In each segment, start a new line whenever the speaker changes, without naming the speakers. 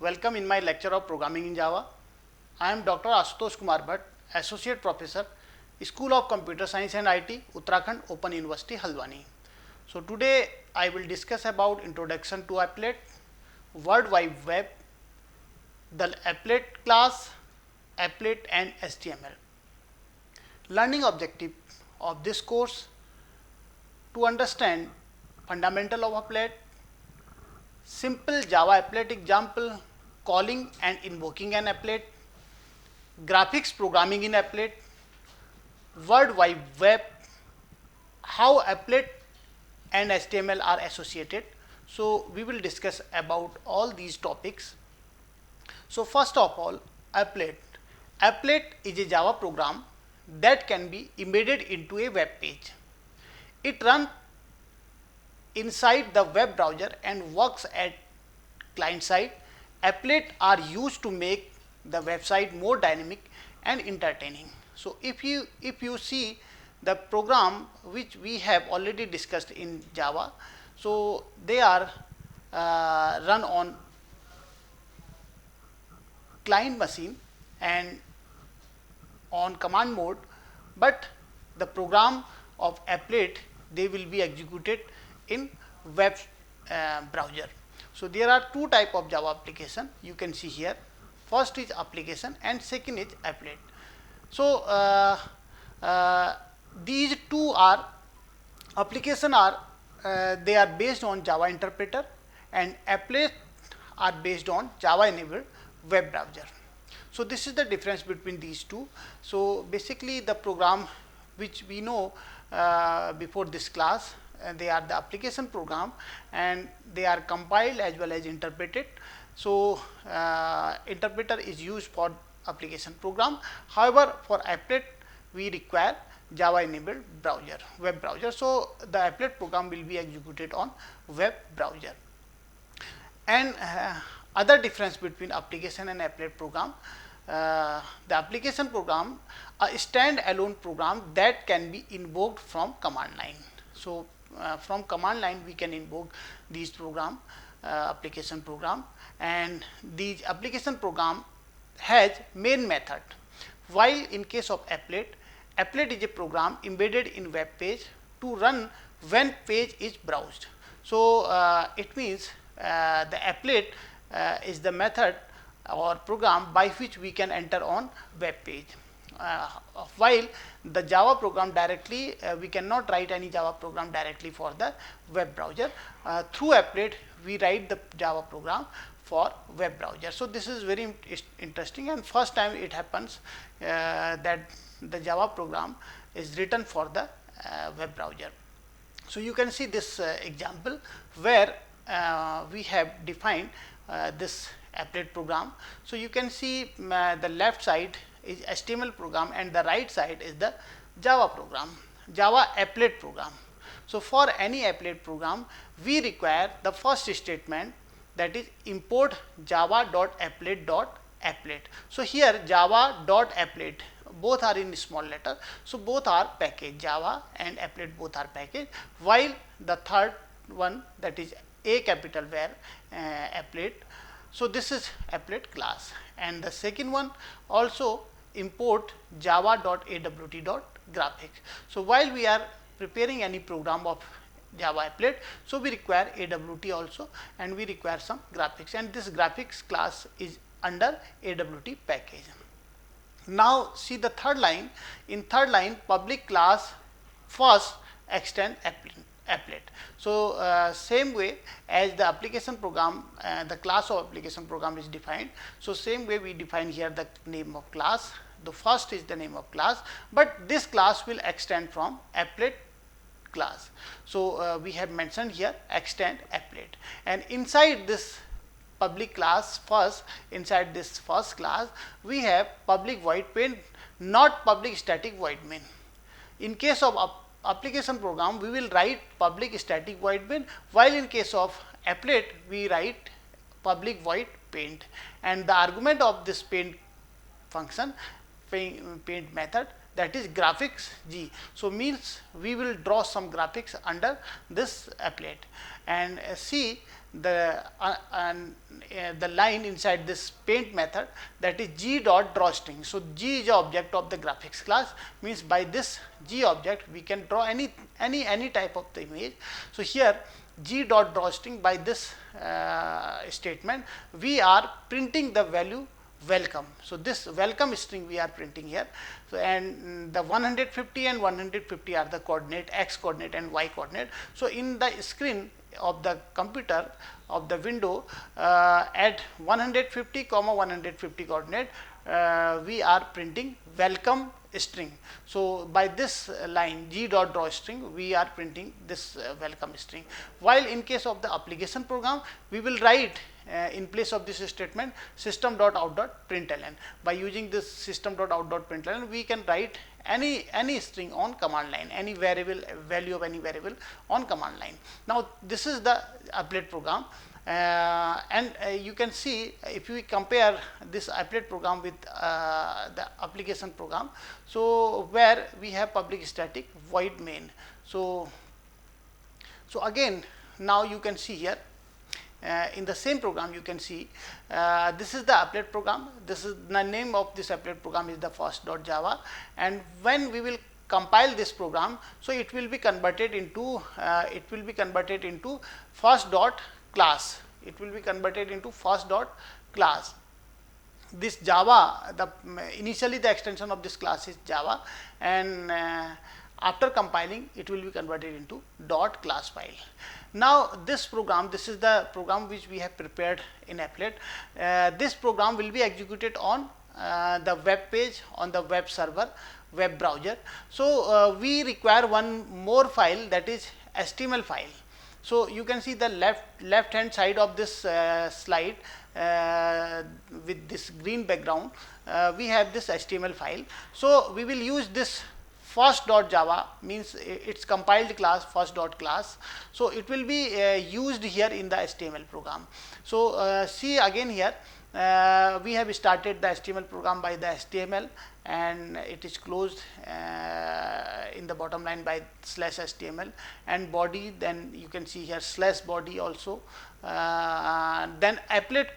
Welcome in my lecture of Programming in Java. I am Dr. Ashutosh Kumar Bhatt, Associate Professor, School of Computer Science and IT, Uttarakhand Open University, Haldwani. So today I will discuss about Introduction to Applet, World Wide Web, the Applet class, Applet and HTML. Learning objective of this course: to understand fundamental of Applet, simple Java applet example, calling and invoking an applet, graphics programming in applet, World Wide Web, how applet and HTML are associated. So we will discuss about all these topics. So first of all, applet. Applet is a Java program that can be embedded into a web page. It runs inside the web browser and works at client side. Applet are used to make the website more dynamic and entertaining. So if you see the program which we have already discussed in Java, so they are run on client machine and on command mode, but the program of applet, they will be executed in web browser. So there are two type of Java application you can see here. First is application and second is applet. So these two are application are they are based on Java interpreter, and applet are based on Java enabled web browser. So this is the difference between these two. So basically the program which we know before this class, they are the application program and they are compiled as well as interpreted. So interpreter is used for application program. However, for applet we require Java enabled browser, web browser. So the applet program will be executed on web browser. And other difference between application and applet program, the application program, a standalone program that can be invoked from command line. So from command line we can invoke these program, application program, and these application program has main method, while in case of applet, applet is a program embedded in web page to run when page is browsed. So it means the applet is the method or program by which we can enter on web page. While the Java program directly, we cannot write any Java program directly for the web browser. Through applet we write the Java program for web browser. So this is very interesting, and first time it happens that the Java program is written for the web browser. So you can see this example where we have defined this applet program. So you can see the left side is HTML program and the right side is the Java program, Java applet program. So for any applet program we require the first statement, that is import java.applet.applet. So here java.applet, both are in small letter, so both are package, Java and applet both are package, while the third one, that is A capital where applet. So this is applet class, and the second one also import java.awt.graphics. So while we are preparing any program of Java applet, so we require AWT also, and we require some graphics, and this graphics class is under AWT package. Now see the third line. In third line, public class first extend applet. So same way as the application program, the class of application program is defined. So same way we define here the name of class. The first is the name of class, but this class will extend from applet class. So we have mentioned here extend applet, and inside this public class first, inside this first class we have public void main, not public static void main. In case of application program we will write public static void main, while in case of applet we write public void paint, and the argument of this paint function, paint method, that is graphics G. So means we will draw some graphics under this applet, and see the line inside this paint method, that is g dot draw string. So g is the object of the graphics class, means by this g object we can draw any type of the image. So here g dot draw string, by this statement we are printing the value welcome. So this welcome string we are printing here. So and the 150 and 150 are the coordinate, x coordinate and y coordinate. So in the screen of the computer of the window at 150 comma 150 coordinate, we are printing welcome string. So by this line g dot draw string we are printing this welcome string. While in case of the application program, we will write in place of this statement system.out.println. By using this system.out.println, we can write any string on command line, any variable, value of any variable on command line. Now this is the applet program. And you can see, if we compare this applet program with the application program, so where we have public static void main. So again, now you can see here in the same program, you can see this is the applet program. This is the name of this applet program is the first.java, and when we will compile this program, so it will be converted into first.class. It will be converted into first.class. This Java, initially the extension of this class is Java, and after compiling it will be converted into .class file. Now this program, this is the program which we have prepared in Applet. This program will be executed on the web page, on the web server, web browser. So we require one more file, that is HTML file. So you can see the left hand side of this slide with this green background, we have this HTML file. So we will use this first.java, means its compiled class first.class. So it will be used here in the HTML program. So see again here, we have started the HTML program by the HTML, and it is closed in the bottom line by /HTML, and body, then you can see here /body also. Then applet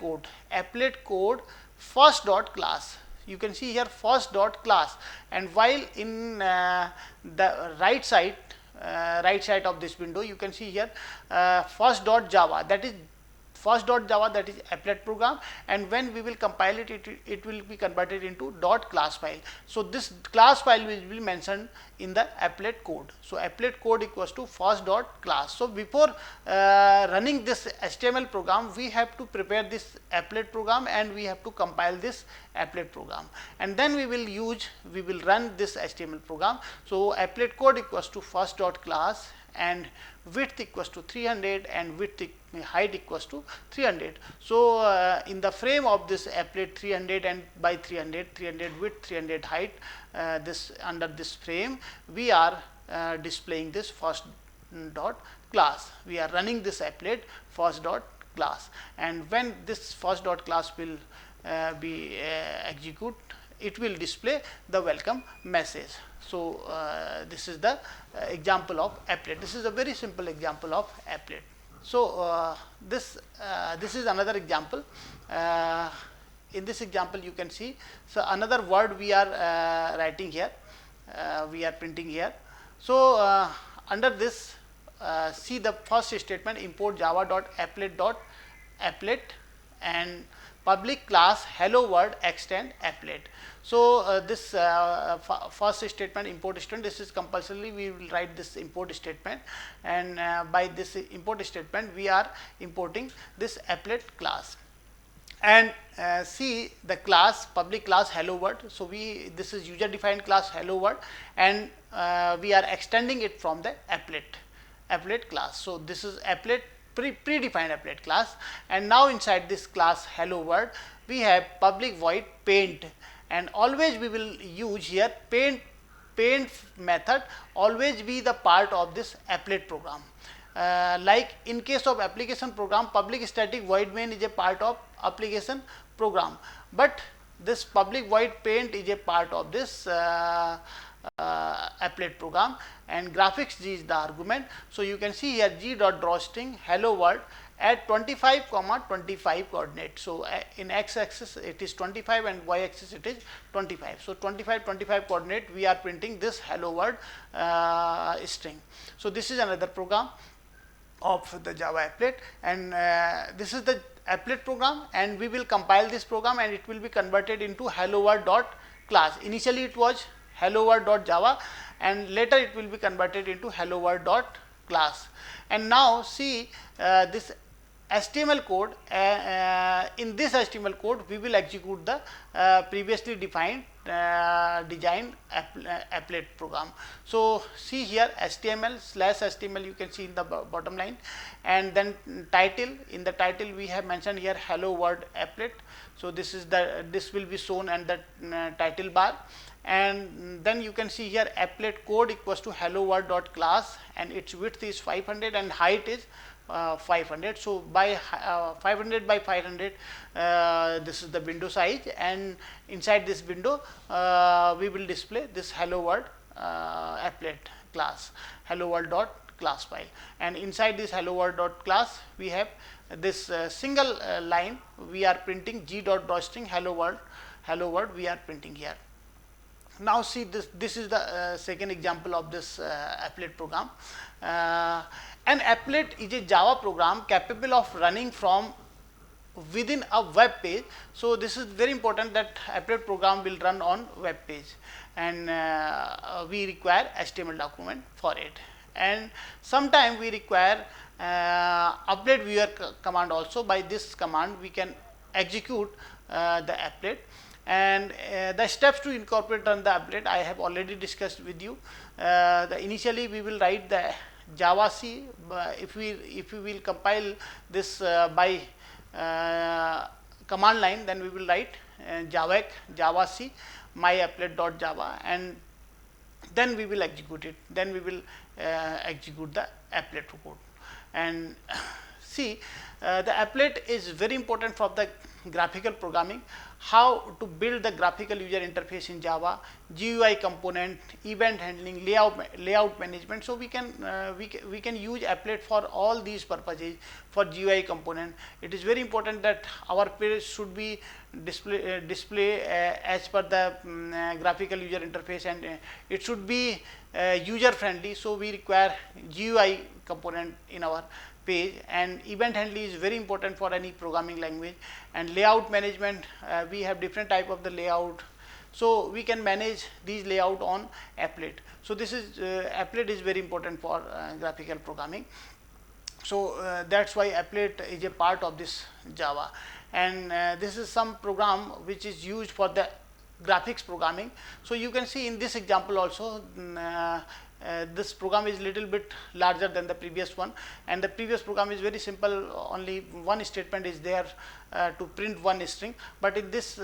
code first.class. You can see here first.class, and while in the right side of this window, you can see here first.java, that is applet program, and when we will compile it, it will be converted into .class file. So this class file will be mentioned in the applet code. So applet code equals to first.class. So before running this HTML program, we have to prepare this applet program, and we have to compile this applet program, and then we will run this HTML program. So applet code equals to first.class, and width equals to 300, and height equals to 300. So in the frame of this applet 300 and by 300 width, 300 height, this under this frame we are displaying this first.class. We are running this applet first.class, and when this first.class will be execute, it will display the welcome message. So this is the example of applet. This is a very simple example of applet. So this is another example. In this example, you can see, so another word we are writing here, we are printing here. So under this, see the first statement, import java.applet and public class hello world extend applet. So this first statement, import statement, this is compulsorily we will write this import statement, and by this import statement we are importing this applet class. And see the class, public class hello world. So this is user defined class hello world, and we are extending it from the applet class. So this is applet predefined applet class, and now inside this class hello world we have public void paint, and always we will use here paint method always be the part of this applet program. Like in case of application program, public static void main is a part of application program, but this public void paint is a part of this applet program, and graphics G is the argument. So you can see here g dot draw string hello world, at 25 comma 25 coordinate. So in x axis it is 25 and y axis it is 25. So 25 coordinate we are printing this hello world string. So this is another program of the Java applet, and this is the applet program, and we will compile this program and it will be converted into hello world dot class. Initially it was hello world dot java, and later it will be converted into hello world dot class. And now see this HTML code. In this HTML code we will execute the previously defined design applet program. So see here HTML/HTML you can see in the bottom line, and then title. In the title we have mentioned here hello world applet. So this will be shown and the title bar, and then you can see here applet code equals to hello world dot class, and its width is 500 and height is 500. So by 500 by 500 this is the window size, and inside this window we will display this hello world applet class, hello world dot class file, and inside this hello world dot class we have this single line we are printing g dot drawstring hello world we are printing here. Now see this is the second example of this applet program. An applet is a Java program capable of running from within a web page. So this is very important that applet program will run on web page, and we require HTML document for it, and sometime we require applet viewer command also. By this command we can execute the applet, and the steps to incorporate on the applet I have already discussed with you. Initially we will write the Java C. If we will compile this by command line, then we will write Java C myapplet.java, and then we will execute it. Then we will execute the applet code. And see, the applet is very important for the graphical programming. How to build the graphical user interface in Java, GUI component, event handling, layout management. So we can use applet for all these purposes. For GUI component, it is very important that our page should be display as per the graphical user interface, and it should be user friendly. So we require GUI component in our page, and event handling is very important for any programming language. And layout management, we have different type of the layout, so we can manage these layout on applet. So this is applet is very important for graphical programming. So that's why applet is a part of this Java, and this is some program which is used for the graphics programming. So you can see in this example also this program is little bit larger than the previous one, and the previous program is very simple, only one statement is there to print one string. But in this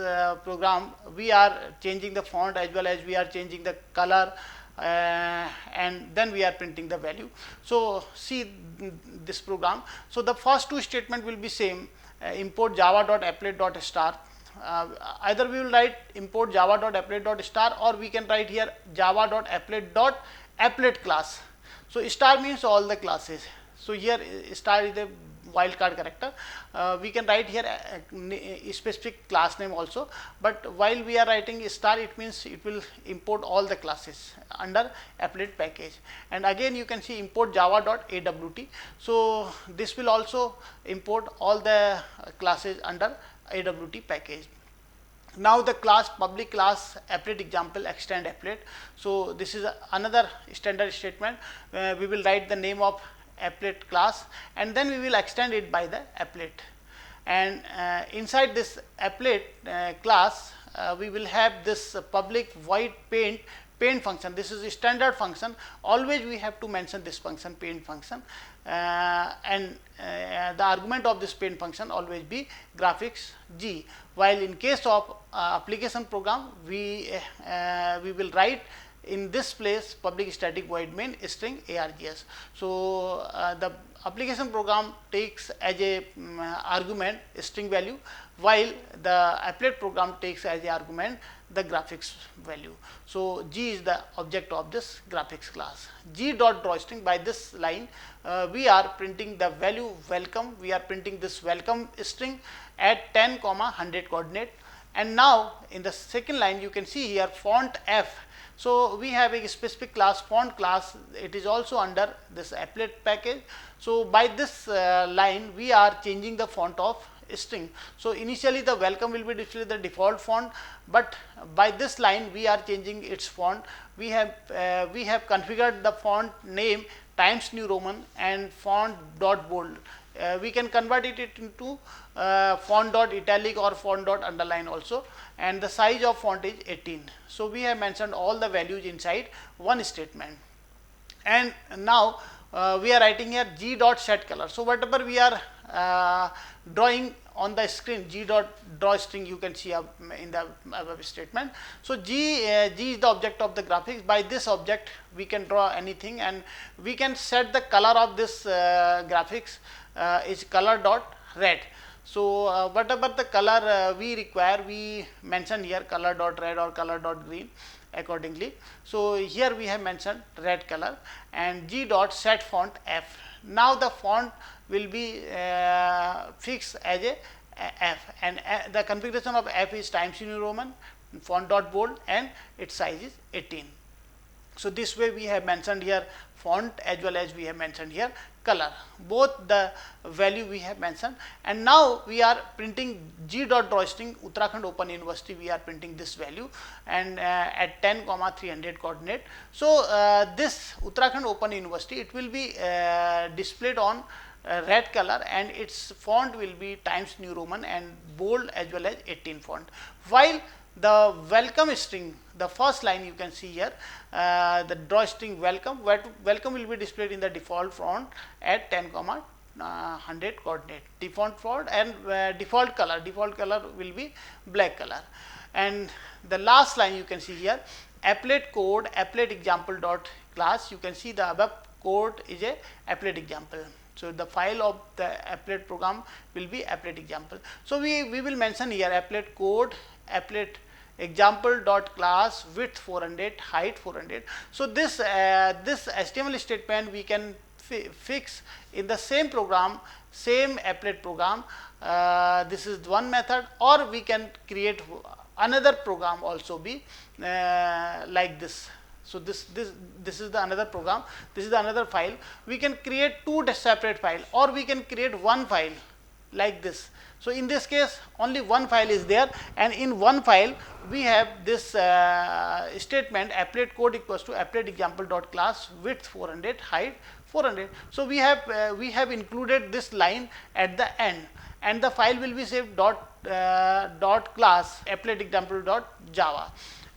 program we are changing the font as well as we are changing the color, and then we are printing the value. So see this program. So the first two statement will be same, import java.applet.star. Either we will write import java.applet.star, or we can write here java.applet.applet class. So star means all the classes. So here star is a wildcard character. We can write here a specific class name also, but while we are writing star, it means it will import all the classes under applet package. And again you can see import java.awt. So this will also import all the classes under AWT package. Now the class, public class applet example, extend applet. So this is another standard statement. We will write the name of applet class, and then we will extend it by the applet. And inside this applet class we will have this public void paint function. This is a standard function. Always we have to mention this function, paint function, and the argument of this paint function always be graphics G. While in case of application program, we will write in this place public static void main string args. So the application program takes as a argument string value, while the applet program takes as a argument the graphics value. So G is the object of this graphics class. G dot drawString, by this line we are printing the value welcome. We are printing this welcome string at 10, 100 coordinate. And now in the second line you can see here font F. So we have a specific class, font class. It is also under this applet package. So by this line we are changing the font of string. So initially the welcome will be displayed the default font, but by this line we are changing its font. We have configured the font name Times New Roman and font dot bold. We can convert it into font dot italic or font dot underline also, and the size of font is 18. So we have mentioned all the values inside one statement. And now we are writing here G dot set color. So whatever we are drawing on the screen, G dot draw string, you can see in the above statement. So G is the object of the graphics. By this object we can draw anything, and we can set the color of this graphics is color dot red. So whatever the color we require, we mention here color dot red or color dot green accordingly. So here we have mentioned red color, and G dot set font F. Now the font will be fixed as a F, and the configuration of F is Times New Roman, font dot bold, and its size is 18. So this way we have mentioned here font as well as we have mentioned here color, both the value we have mentioned. And now we are printing G dot drawString Uttarakhand Open University. We are printing this value, and at 10, 300 coordinate. So this Uttarakhand Open University, it will be displayed on red color, and its font will be Times New Roman and bold as well as 18 font. While the welcome string, the first line you can see here, the drawString welcome, welcome will be displayed in the default font at 10, 100 coordinate. Default font and default color will be black color. And the last line you can see here, applet code applet example dot class. You can see the above code is a applet example. So the file of the applet program will be applet example. So we will mention here applet code applet example dot class width 400 height 400. So this this HTML statement we can fix in the same program, same applet program. This is one method, or we can create another program also be like this. So this is the another program, this is the another file. We can create two separate file, or we can create one file like this. So in this case only one file is there, and in one file we have this statement applet code equals to applet example dot class width 400 height 400. So we have included this line at the end, and the file will be saved dot class applet example dot java.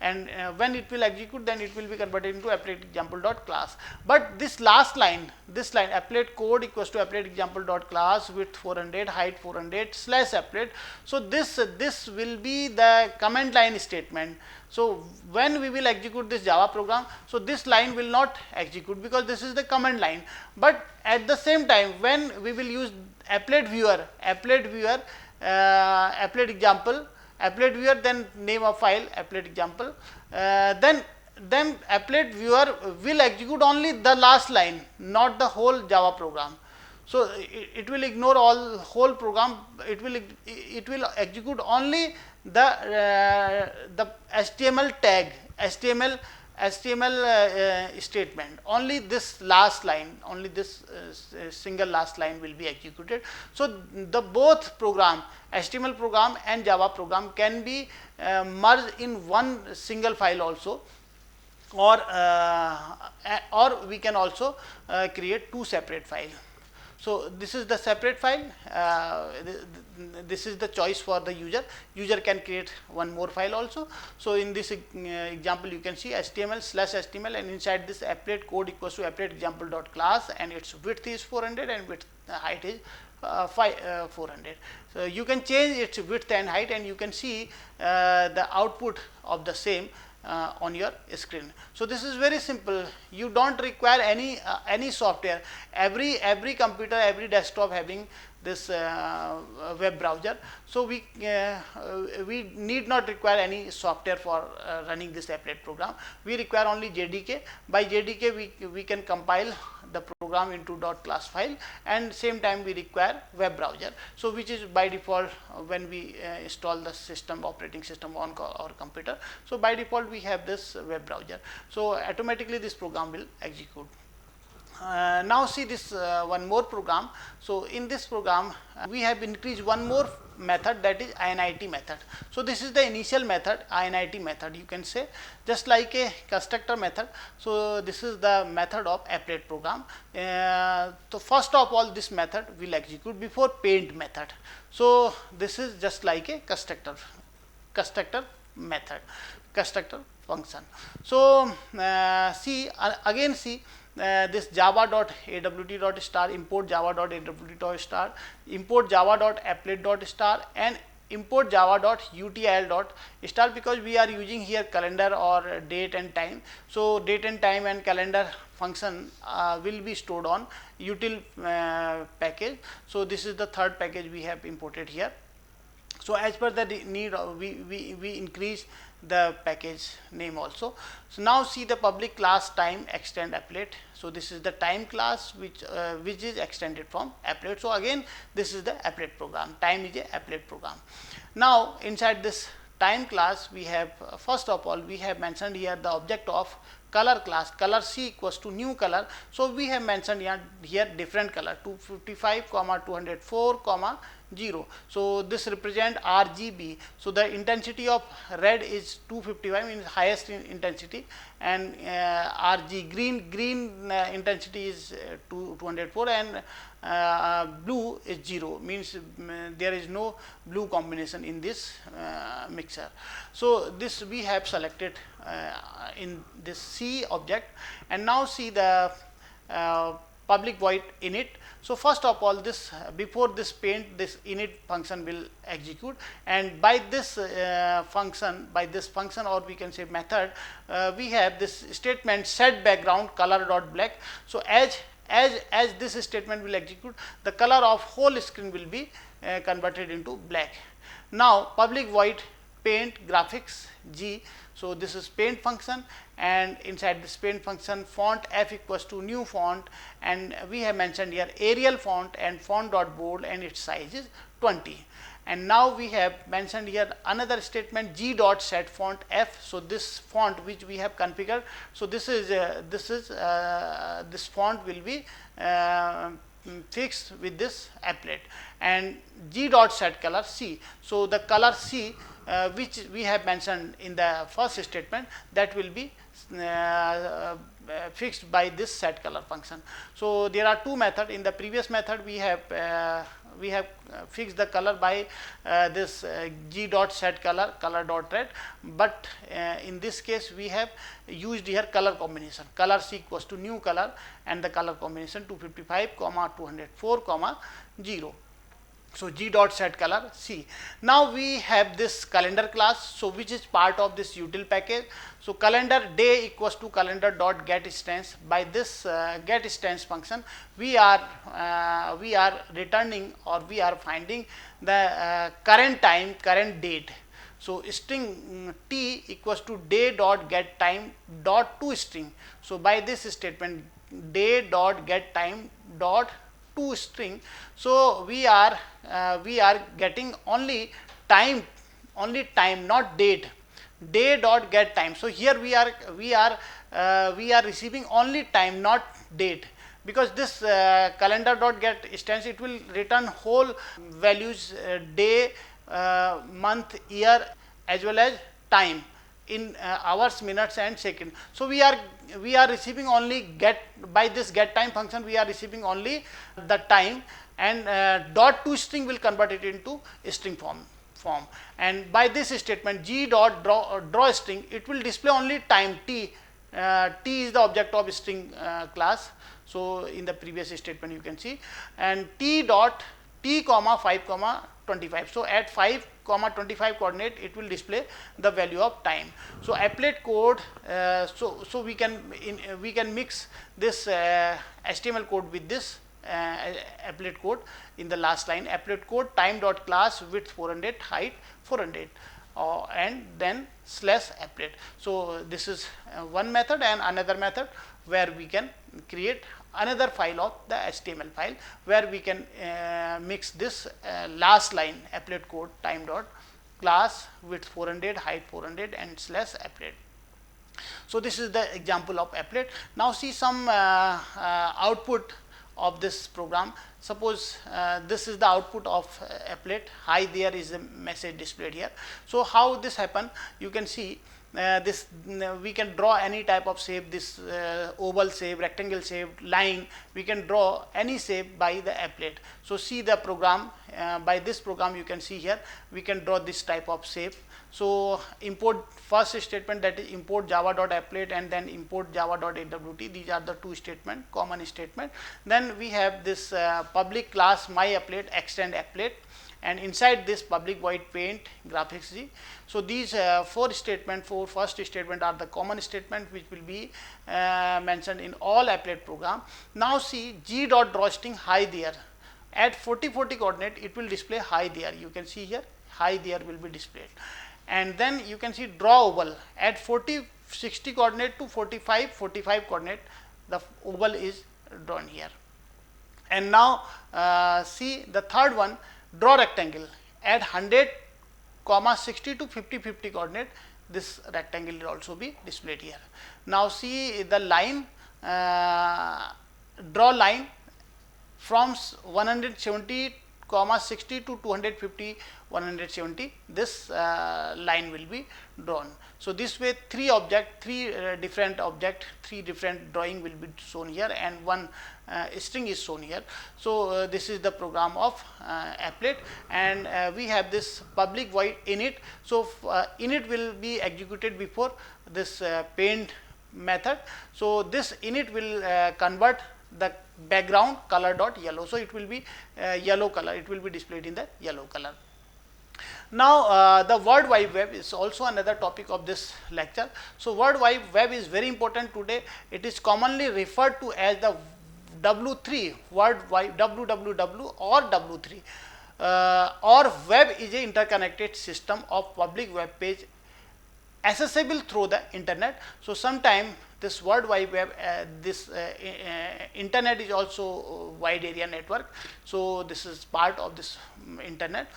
And when it will execute, then it will be converted into applet example dot class. But this last line, applet code equals to applet example dot class width 400 height 400 slash applet. So this will be the command line statement. So when we will execute this Java program, so this line will not execute because this is the command line. But at the same time, when we will use applet viewer, applet example, applet viewer, then name of file applet example, then applet viewer will execute only the last line, not the whole Java program. So it will ignore all whole program. It will execute only the HTML tag, HTML statement. Only this last line, only this single last line will be executed. So the both program, HTML program and Java program, can be merged in one single file also, or we can also create two separate files. So this is the separate file. This is the choice for the user. User can create one more file also. So in this example, you can see HTML/HTML, and inside this applet code equals to applet example dot class, and its width is 400 and width height is 400. So you can change its width and height, and you can see the output of the same on your screen. So this is very simple. You don't require any software. Every computer, every desktop having this web browser. So we need not require any software for running this applet program. We require only JDK. By JDK we can compile the program into .class file, and same time we require web browser. So which is by default when we install the operating system on our computer. So by default we have this web browser. So automatically this program will execute. Now see this one more program. So in this program we have increased one more method, that is INIT method. So this is the initial method, INIT method, you can say, just like a constructor method. So this is the method of applet program. So first of all this method will execute before paint method. So this is just like a constructor method, constructor function. So see again, see this java.awt.star, import java.awt.star, import java.applet.star, and import java.util.star, because we are using here calendar or date and time. So date and time and calendar function will be stored on util package. So this is the third package we have imported here. So as per the need, we increase the package name also. So now see the public class time extend applet. So this is the time class which is extended from applet. So again this is the applet program. Time is a applet program. Now inside this time class we have first of all we have mentioned here the object of color class, color C equals to new color. So we have mentioned here different color 255, 204, 0. So this represent RGB. So the intensity of red is 255, means highest intensity, and green intensity is 204, and blue is 0, means there is no blue combination in this mixer. So this we have selected in this C object, and now see the public void init. So first of all this before this paint, this init function will execute, and by this function or we can say method, we have this statement set background color dot black. So as this statement will execute, the color of whole screen will be converted into black. Now public void paint graphics G. So this is paint function, and inside this paint function font F equals to new font, and we have mentioned here Arial font and font dot bold, and its size is 20. And now we have mentioned here another statement G dot set font F. So this font which we have configured, so this font will be fixed with this applet, and G dot set color C. So the color C which we have mentioned in the first statement, that will be fixed by this set color function. So there are two methods. In the previous method we have fixed the color by this G dot set color dot red, but in this case we have used here color combination, color C equals to new color, and the color combination 255, 204, 0. So G dot set color C. Now we have this calendar class, so which is part of this util package. So calendar day equals to calendar dot get instance. By this get instance function, we are returning, or we are finding the current time, current date. So string T equals to day dot get time dot to string. So by this statement day dot get time dot to string, so we are getting only time, not date. Day dot get time. So here we are receiving only time, not date, because this calendar dot get instance, it will return whole values, day, month, year, as well as time in hours, minutes, and seconds. So we are receiving only by this get time function, we are receiving only the time, and dot to string will convert it into string form. And by this statement G dot draw string, it will display only time T. T is the object of string class. So in the previous statement you can see, and T dot T comma 5 comma 25. So at 5 comma 25 coordinate, it will display the value of time. So applet code, so we can mix this HTML code with this applet code in the last line. Applet code time dot class width 400 height 400 and then slash applet. So this is one method, and another method where we can create another file of the HTML file where we can mix this last line applet code time dot class width 400 height 400 and slash applet. So this is the example of applet. Now see some output of this program. Suppose this is the output of applet. Hi, there is a message displayed here. So how this happen? You can see this we can draw any type of shape, this oval shape, rectangle shape, line. We can draw any shape by the applet. So see the program. By this program you can see here we can draw this type of shape. So import first statement, that is import java.applet and then import java.awt. These are the two statement, common statement. Then we have this public class myApplet extend applet, and inside this public void paint graphics G. So these four first statement are the common statement which will be mentioned in all applet program. Now see g.drawString hi there. At 40 coordinate it will display hi there. You can see here hi there will be displayed. And then you can see draw oval at 60 coordinate to 45 coordinate, the oval is drawn here. And now see the third one, draw rectangle at 100 comma 60 to 50 coordinate, this rectangle will also be displayed here. Now see the line, draw line from 170 comma 60 to 250 170, this line will be drawn. So this way three different drawing will be shown here, and one string is shown here. So this is the program of applet, and we have this public void init. So init will be executed before this paint method. So this init will convert the background color dot yellow. So it will be yellow color, it will be displayed in the yellow color. Now the World Wide Web is also another topic of this lecture. So World Wide Web is very important today. It is commonly referred to as the W3, World Wide, WWW or W3, or web is a interconnected system of public web page accessible through the internet. So sometime this World Wide Web, internet is also wide area network. So this is part of this internet.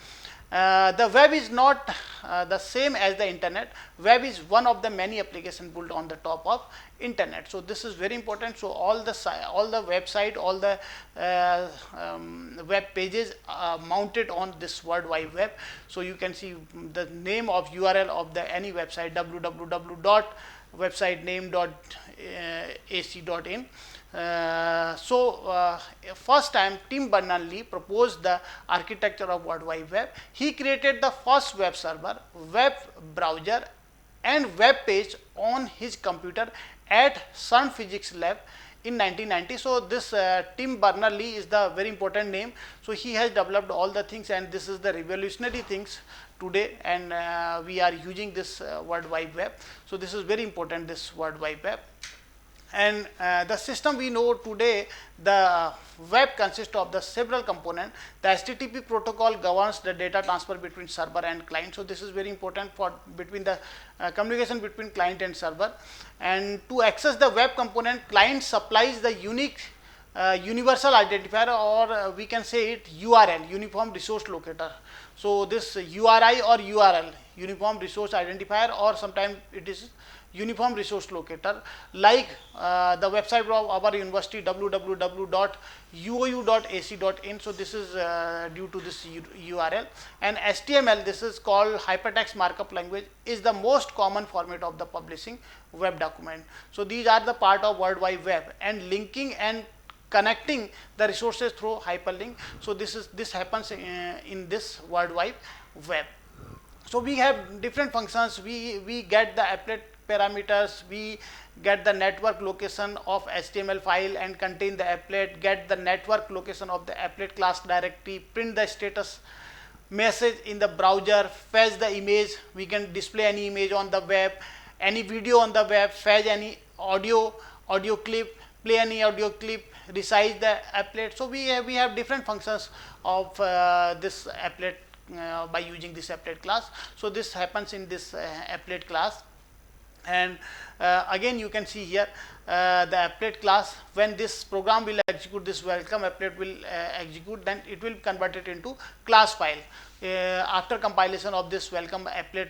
The web is not the same as the internet. Web is one of the many applications built on the top of internet. So this is very important. So all the website, all the web pages are mounted on this World Wide Web. So you can see the name of URL of the any website, www.websitename.ac.in. First time Tim Berners-Lee proposed the architecture of World Wide Web. He created the first web server, web browser and web page on his computer at CERN Physics Lab in 1990. So this Tim Berners-Lee is the very important name. So he has developed all the things, and this is the revolutionary things today, and we are using this World Wide Web. So this is very important, this World Wide Web. And the system we know today, the web consists of the several components. The HTTP protocol governs the data transfer between server and client. So this is very important for between the communication between client and server. And to access the web component, client supplies the unique universal identifier, or we can say it URL, uniform resource locator. So this URI or URL, uniform resource identifier, or sometimes it is uniform resource locator, like the website of our university, www.uou.ac.in. So this is due to this URL. And HTML, this is called hypertext markup language, is the most common format of the publishing web document. So these are the part of World Wide Web, and linking and connecting the resources through hyperlink. So this happens in this World Wide Web. So we have different functions. We get the applet parameters, we get the network location of HTML file and contain the applet, get the network location of the applet class directory, print the status message in the browser, fetch the image, we can display any image on the web, any video on the web, fetch any audio clip, play any audio clip, resize the applet. So we have different functions of this applet by using this applet class. So this happens in this applet class. And again you can see here the applet class, when this program will execute, this welcome applet will execute, then it will convert it into class file. After compilation of this welcome applet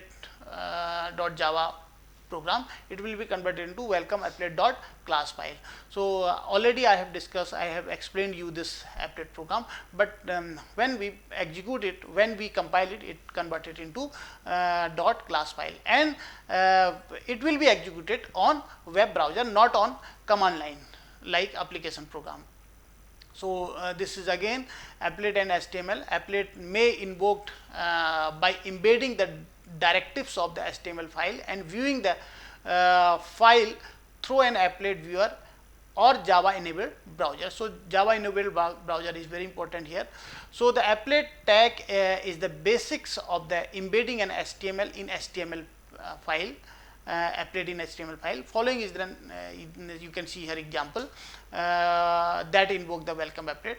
.java program, it will be converted into welcome applet.class file. So already I have discussed, I have explained you this applet program, but when we execute it, when we compile it, it converted into .class file, and it will be executed on web browser, not on command line like application program. So this is again applet and HTML. Applet may invoked by embedding the directives of the HTML file and viewing the file through an applet viewer or Java enabled browser. So Java enabled browser is very important here. So the applet tag is the basics of the embedding an HTML in HTML file. Applet in HTML file. Following is then you can see here example that invoke the welcome applet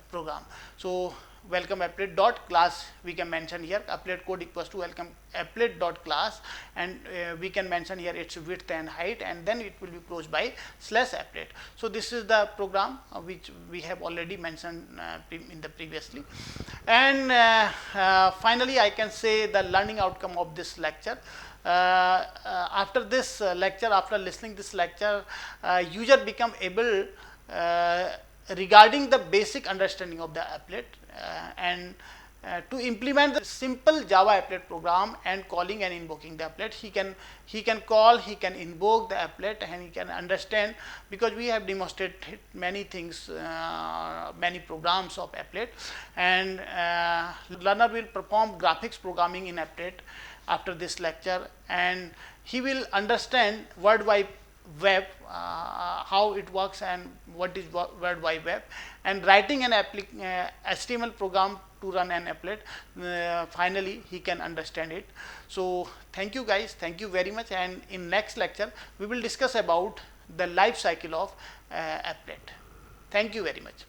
program. So welcome applet dot class we can mention here, applet code equals to welcome applet dot class, and we can mention here its width and height, and then it will be closed by /applet. So this is the program which we have already mentioned in the previously. And finally I can say the learning outcome of this lecture. After this lecture, after listening this lecture, user become able regarding the basic understanding of the applet and to implement the simple Java applet program and calling and invoking the applet. He can call, he can invoke the applet, and he can understand, because we have demonstrated many things, many programs of applet, and learner will perform graphics programming in applet after this lecture, and he will understand World Wide Web, how it works and what is World Wide Web, and writing an HTML program to run an applet. Finally he can understand it. So thank you guys, thank you very much, and in next lecture we will discuss about the life cycle of applet. Thank you very much.